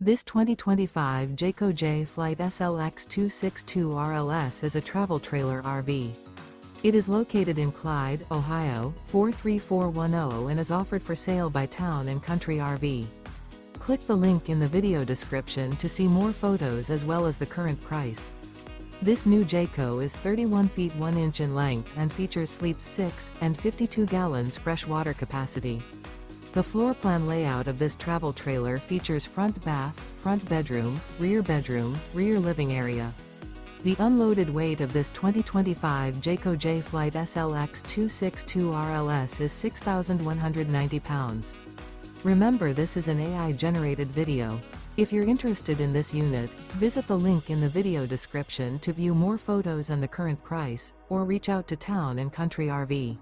This 2025 Jayco J-Flight SLX 262 RLS is a travel trailer RV. It is located in Clyde, Ohio, 43410 and is offered for sale by Town & Country RV. Click the link in the video description to see more photos as well as the current price. This new Jayco is 31 feet 1 inch in length and features sleeps 6 and 52 gallons fresh water capacity. The floor plan layout of this travel trailer features front bath, front bedroom, rear living area. The unloaded weight of this 2025 Jayco J-Flight SLX 262 RLS is 6,190 pounds. Remember, this is an AI-generated video. If you're interested in this unit, visit the link in the video description to view more photos and the current price, or reach out to Town & Country RV.